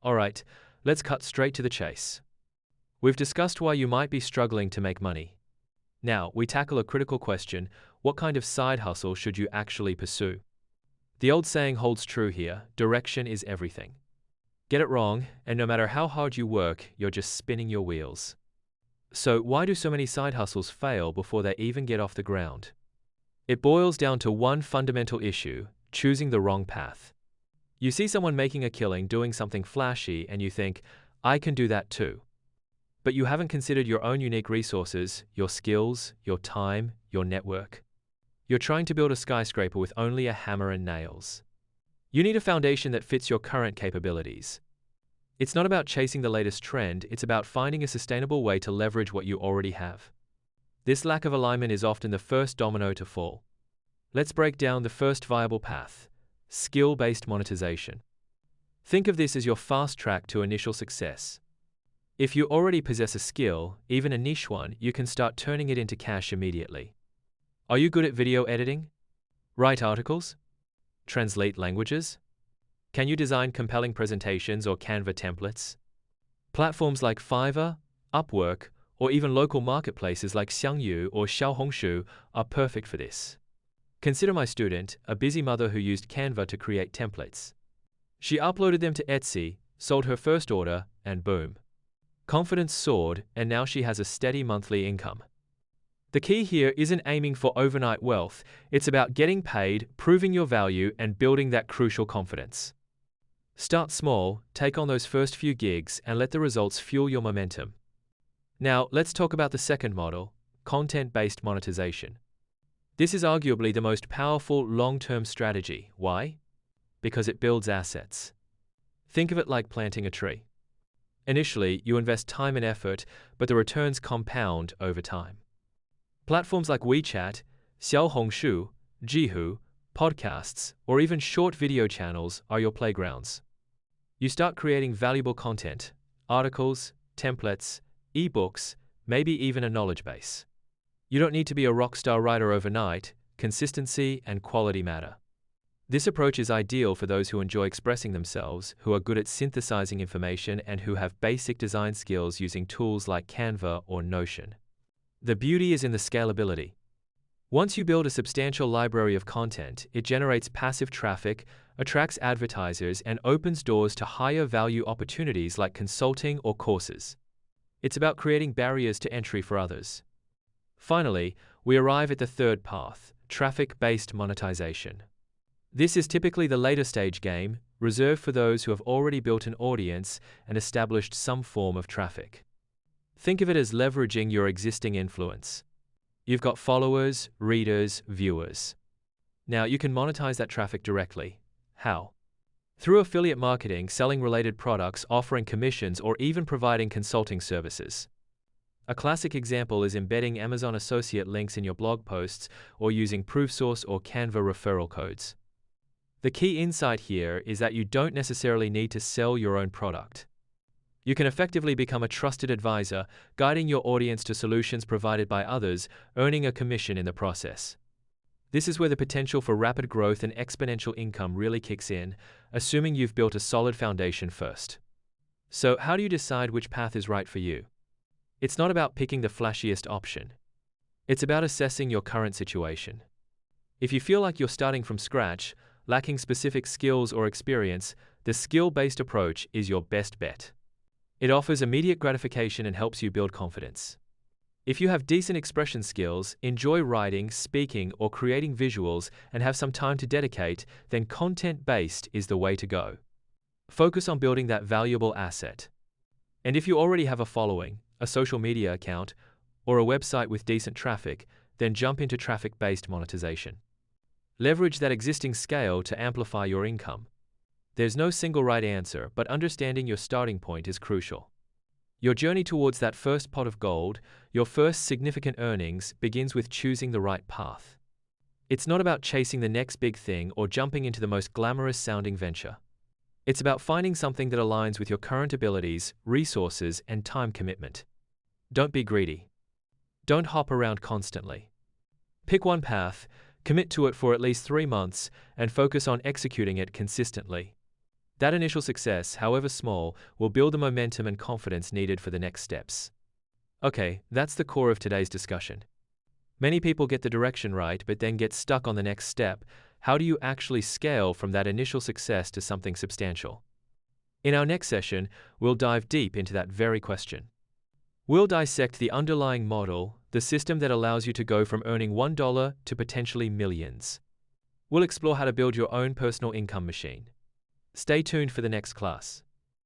Alright, let's cut straight to the chase. We've discussed why you might be struggling to make money. Now, we tackle a critical question: what kind of side hustle should you actually pursue? The old saying holds true here: direction is everything. Get it wrong, and no matter how hard you work, you're just spinning your wheels. So, why do so many side hustles fail before they even get off the ground? It boils down to one fundamental issue: choosing the wrong path. You see someone making a killing doing something flashy and you think, I can do that too. But you haven't considered your own unique resources, your skills, your time, your network. You're trying to build a skyscraper with only a hammer and nails. You need a foundation that fits your current capabilities. It's not about chasing the latest trend, it's about finding a sustainable way to leverage what you already have. This lack of alignment is often the first domino to fall. Let's break down the first viable path: skill-based monetization. Think of this as your fast track to initial success. If you already possess a skill, even a niche one, you can start turning it into cash immediately. Are you good at video editing? Write articles? Translate languages? Can you design compelling presentations or Canva templates? Platforms like Fiverr, Upwork, or even local marketplaces like Xiangyu or Xiaohongshu are perfect for this. Consider my student, a busy mother who used Canva to create templates. She uploaded them to Etsy, sold her first order, and boom. Confidence soared, and now she has a steady monthly income. The key here isn't aiming for overnight wealth, it's about getting paid, proving your value, and building that crucial confidence. Start small, take on those first few gigs, and let the results fuel your momentum. Now, let's talk about the second model: content-based monetization. This is arguably the most powerful long-term strategy. Why? Because it builds assets. Think of it like planting a tree. Initially, you invest time and effort, but the returns compound over time. Platforms like WeChat, Xiaohongshu, Jihu, podcasts, or even short video channels are your playgrounds. You start creating valuable content: articles, templates, ebooks, maybe even a knowledge base. You don't need to be a rockstar writer overnight. Consistency and quality matter. This approach is ideal for those who enjoy expressing themselves, who are good at synthesizing information, and who have basic design skills using tools like Canva or Notion. The beauty is in the scalability. Once you build a substantial library of content, it generates passive traffic, attracts advertisers, and opens doors to higher value opportunities like consulting or courses. It's about creating barriers to entry for others. Finally, we arrive at the third path: traffic-based monetization. This is typically the later stage game, reserved for those who have already built an audience and established some form of traffic. Think of it as leveraging your existing influence. You've got followers, readers, viewers. Now you can monetize that traffic directly. How? Through affiliate marketing, selling related products, offering commissions, or even providing consulting services. A classic example is embedding Amazon associate links in your blog posts or using ProofSource or Canva referral codes. The key insight here is that you don't necessarily need to sell your own product. You can effectively become a trusted advisor, guiding your audience to solutions provided by others, earning a commission in the process. This is where the potential for rapid growth and exponential income really kicks in, assuming you've built a solid foundation first. So, how do you decide which path is right for you? It's not about picking the flashiest option. It's about assessing your current situation. If you feel like you're starting from scratch, lacking specific skills or experience, the skill-based approach is your best bet. It offers immediate gratification and helps you build confidence. If you have decent expression skills, enjoy writing, speaking, or creating visuals, and have some time to dedicate, then content-based is the way to go. Focus on building that valuable asset. And if you already have a following, a social media account, or a website with decent traffic, then jump into traffic-based monetization. Leverage that existing scale to amplify your income. There's no single right answer, but understanding your starting point is crucial. Your journey towards that first pot of gold, your first significant earnings, begins with choosing the right path. It's not about chasing the next big thing or jumping into the most glamorous-sounding venture. It's about finding something that aligns with your current abilities, resources, and time commitment. Don't be greedy. Don't hop around constantly. Pick one path, commit to it for at least 3 months, and focus on executing it consistently. That initial success, however small, will build the momentum and confidence needed for the next steps. Okay, that's the core of today's discussion. Many people get the direction right but then get stuck on the next step. How do you actually scale from that initial success to something substantial? In our next session, we'll dive deep into that very question. We'll dissect the underlying model, the system that allows you to go from earning $1 to potentially millions. We'll explore how to build your own personal income machine. Stay tuned for the next class.